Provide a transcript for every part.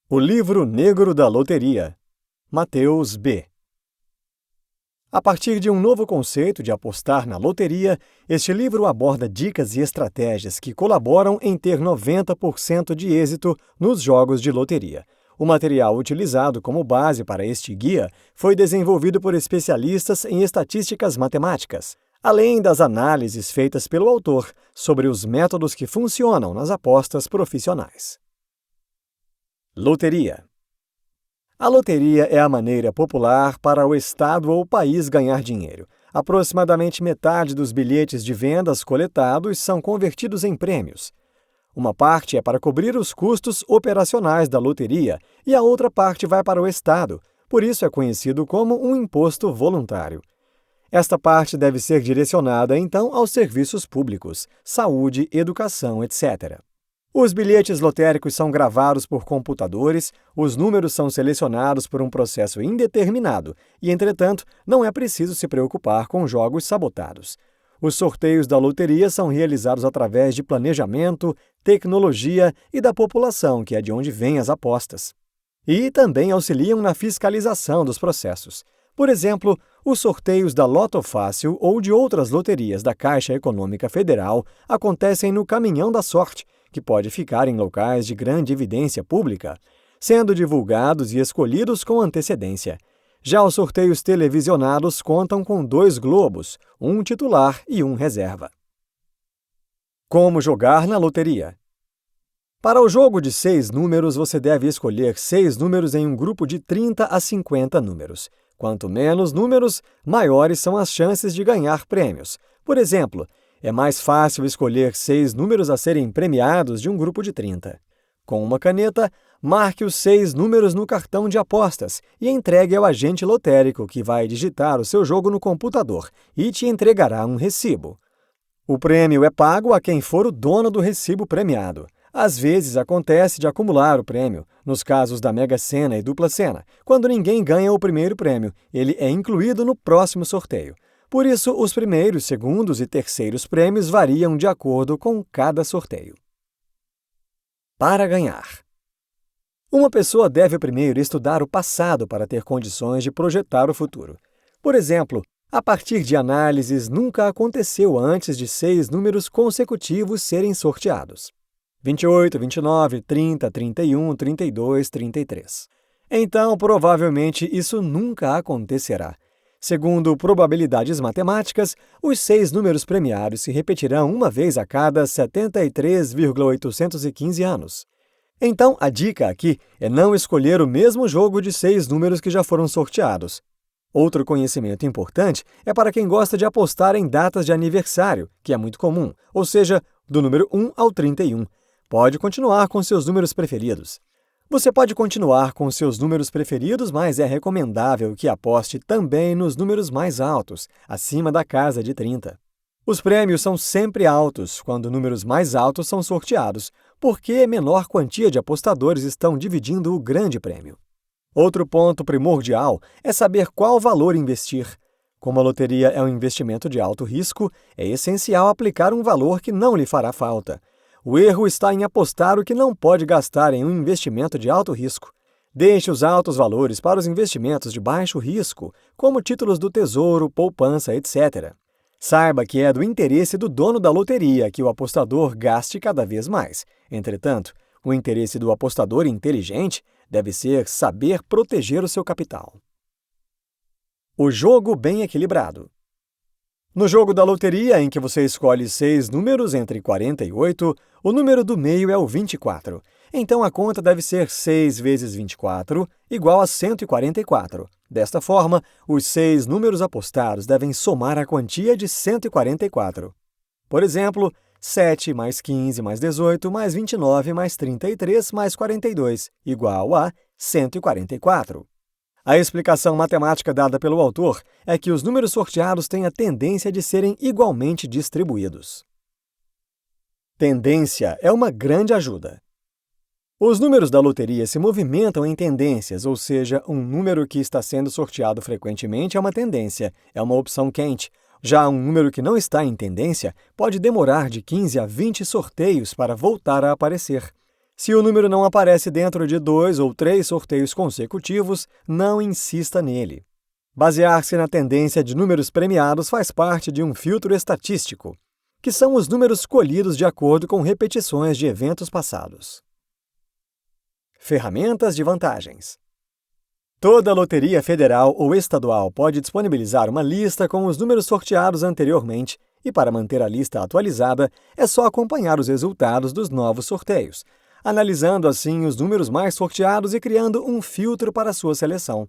O livro negro da loteria. Mateus B. A partir de um novo conceito de apostar na loteria, este livro aborda dicas e estratégias que colaboram em ter 90% de êxito nos jogos de loteria. O material utilizado como base para este guia foi desenvolvido por especialistas em estatísticas matemáticas, além das análises feitas pelo autor sobre os métodos que funcionam nas apostas profissionais. Loteria. A loteria é a maneira popular para o Estado ou país ganhar dinheiro. Aproximadamente metade dos bilhetes de vendas coletados são convertidos em prêmios. Uma parte é para cobrir os custos operacionais da loteria e a outra parte vai para o Estado, por isso é conhecido como um imposto voluntário. Esta parte deve ser direcionada, então, aos serviços públicos, saúde, educação, etc. Os bilhetes lotéricos são gravados por computadores, os números são selecionados por um processo indeterminado e, entretanto, não é preciso se preocupar com jogos sabotados. Os sorteios da loteria são realizados através de planejamento, tecnologia e da população, que é de onde vêm as apostas. E também auxiliam na fiscalização dos processos. Por exemplo, os sorteios da Loto Fácil ou de outras loterias da Caixa Econômica Federal acontecem no Caminhão da Sorte, que pode ficar em locais de grande evidência pública, sendo divulgados e escolhidos com antecedência. Já os sorteios televisionados contam com 2 globos, um titular e um reserva. Como jogar na loteria? Para o jogo de 6 números, você deve escolher 6 números em um grupo de 30 a 50 números. Quanto menos números, maiores são as chances de ganhar prêmios. Por exemplo, é mais fácil escolher 6 números a serem premiados de um grupo de 30. Com uma caneta, marque os 6 números no cartão de apostas e entregue ao agente lotérico, que vai digitar o seu jogo no computador e te entregará um recibo. O prêmio é pago a quem for o dono do recibo premiado. Às vezes acontece de acumular o prêmio, nos casos da Mega Sena e Dupla Sena. Quando ninguém ganha o primeiro prêmio, ele é incluído no próximo sorteio. Por isso, os primeiros, segundos e terceiros prêmios variam de acordo com cada sorteio. Para ganhar. Uma pessoa deve primeiro estudar o passado para ter condições de projetar o futuro. Por exemplo, a partir de análises, nunca aconteceu antes de 6 números consecutivos serem sorteados. 28, 29, 30, 31, 32, 33. Então, provavelmente, isso nunca acontecerá. Segundo probabilidades matemáticas, os 6 números premiados se repetirão uma vez a cada 73,815 anos. Então, a dica aqui é não escolher o mesmo jogo de 6 números que já foram sorteados. Outro conhecimento importante é para quem gosta de apostar em datas de aniversário, que é muito comum, ou seja, do número 1 ao 31. Pode continuar com seus números preferidos. Você pode continuar com seus números preferidos, mas é recomendável que aposte também nos números mais altos, acima da casa de 30. Os prêmios são sempre altos quando números mais altos são sorteados, porque menor quantia de apostadores estão dividindo o grande prêmio. Outro ponto primordial é saber qual valor investir. Como a loteria é um investimento de alto risco, é essencial aplicar um valor que não lhe fará falta. O erro está em apostar o que não pode gastar em um investimento de alto risco. Deixe os altos valores para os investimentos de baixo risco, como títulos do Tesouro, poupança, etc. Saiba que é do interesse do dono da loteria que o apostador gaste cada vez mais. Entretanto, o interesse do apostador inteligente deve ser saber proteger o seu capital. O jogo bem equilibrado. No jogo da loteria, em que você escolhe 6 números entre 48, o número do meio é o 24. Então, a conta deve ser 6 vezes 24, igual a 144. Desta forma, os 6 números apostados devem somar a quantia de 144. Por exemplo, 7 mais 15 mais 18 mais 29 mais 33 mais 42, igual a 144. A explicação matemática dada pelo autor é que os números sorteados têm a tendência de serem igualmente distribuídos. Tendência é uma grande ajuda. Os números da loteria se movimentam em tendências, ou seja, um número que está sendo sorteado frequentemente é uma tendência, é uma opção quente. Já um número que não está em tendência pode demorar de 15 a 20 sorteios para voltar a aparecer. Se o número não aparece dentro de 2 ou 3 sorteios consecutivos, não insista nele. Basear-se na tendência de números premiados faz parte de um filtro estatístico, que são os números colhidos de acordo com repetições de eventos passados. Ferramentas de vantagens. Toda loteria federal ou estadual pode disponibilizar uma lista com os números sorteados anteriormente e, para manter a lista atualizada, é só acompanhar os resultados dos novos sorteios, analisando assim os números mais sorteados e criando um filtro para sua seleção.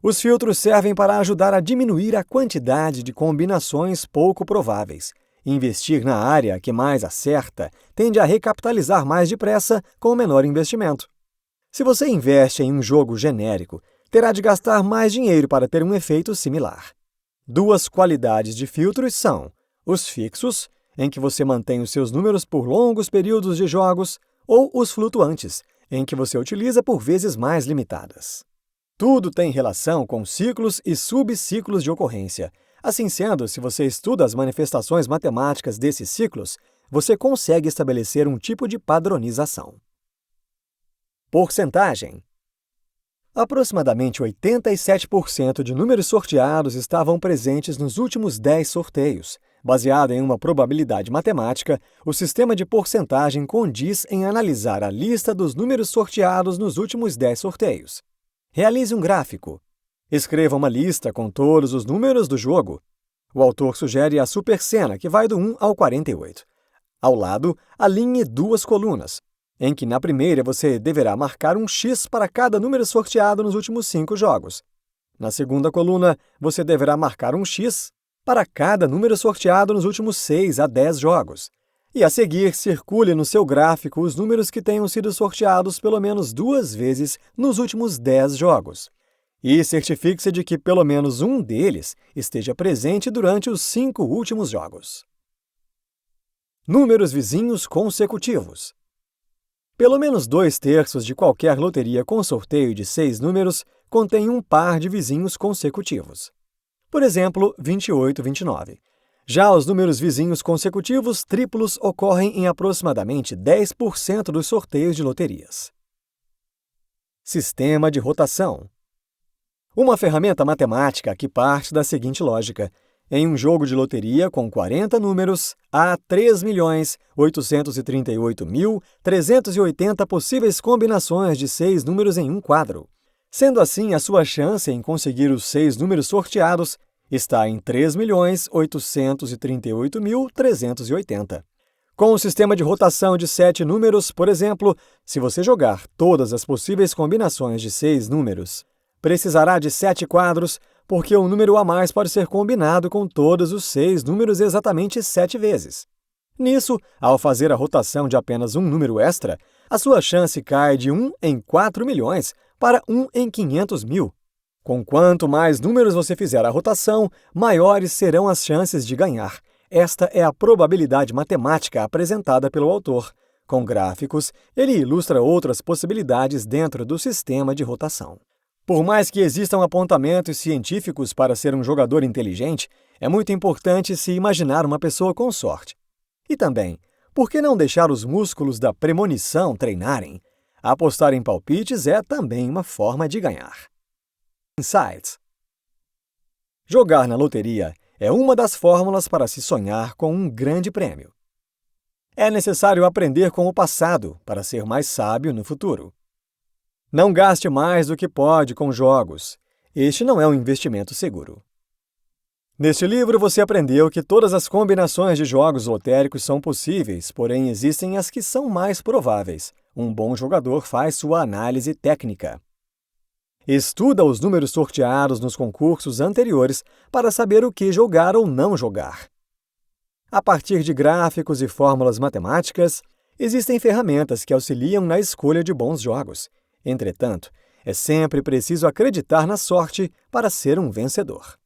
Os filtros servem para ajudar a diminuir a quantidade de combinações pouco prováveis. Investir na área que mais acerta tende a recapitalizar mais depressa com menor investimento. Se você investe em um jogo genérico, terá de gastar mais dinheiro para ter um efeito similar. Duas qualidades de filtros são os fixos, em que você mantém os seus números por longos períodos de jogos, ou os flutuantes, em que você utiliza por vezes mais limitadas. Tudo tem relação com ciclos e subciclos de ocorrência. Assim sendo, se você estuda as manifestações matemáticas desses ciclos, você consegue estabelecer um tipo de padronização. Porcentagem. Aproximadamente 87% de números sorteados estavam presentes nos últimos 10 sorteios. Baseado em uma probabilidade matemática, o sistema de porcentagem condiz em analisar a lista dos números sorteados nos últimos 10 sorteios. Realize um gráfico. Escreva uma lista com todos os números do jogo. O autor sugere a supercena, que vai do 1 ao 48. Ao lado, alinhe duas colunas, em que na primeira você deverá marcar um X para cada número sorteado nos últimos 5 jogos. Na segunda coluna, você deverá marcar um X para cada número sorteado nos últimos 6 a 10 jogos. E a seguir, circule no seu gráfico os números que tenham sido sorteados pelo menos 2 vezes nos últimos 10 jogos. E certifique-se de que pelo menos um deles esteja presente durante os 5 últimos jogos. Números vizinhos consecutivos. Pelo menos 2/3 de qualquer loteria com sorteio de 6 números contém um par de vizinhos consecutivos. Por exemplo, 28 e 29. Já os números vizinhos consecutivos triplos ocorrem em aproximadamente 10% dos sorteios de loterias. Sistema de rotação. Uma ferramenta matemática que parte da seguinte lógica. Em um jogo de loteria com 40 números, há 3.838.380 possíveis combinações de 6 números em um quadro. Sendo assim, a sua chance em conseguir os 6 números sorteados está em 3.838.380. Com o sistema de rotação de 7 números, por exemplo, se você jogar todas as possíveis combinações de 6 números, precisará de 7 quadros, porque um número a mais pode ser combinado com todos os 6 números exatamente 7 vezes. Nisso, ao fazer a rotação de apenas um número extra, a sua chance cai de 1 em 4 milhões para 1 em 500 mil. Com quanto mais números você fizer a rotação, maiores serão as chances de ganhar. Esta é a probabilidade matemática apresentada pelo autor. Com gráficos, ele ilustra outras possibilidades dentro do sistema de rotação. Por mais que existam apontamentos científicos para ser um jogador inteligente, é muito importante se imaginar uma pessoa com sorte. E também, por que não deixar os músculos da premonição treinarem? Apostar em palpites é também uma forma de ganhar. Insights. Jogar na loteria é uma das fórmulas para se sonhar com um grande prêmio. É necessário aprender com o passado para ser mais sábio no futuro. Não gaste mais do que pode com jogos. Este não é um investimento seguro. Neste livro, você aprendeu que todas as combinações de jogos lotéricos são possíveis, porém existem as que são mais prováveis. Um bom jogador faz sua análise técnica. Estuda os números sorteados nos concursos anteriores para saber o que jogar ou não jogar. A partir de gráficos e fórmulas matemáticas, existem ferramentas que auxiliam na escolha de bons jogos. Entretanto, é sempre preciso acreditar na sorte para ser um vencedor.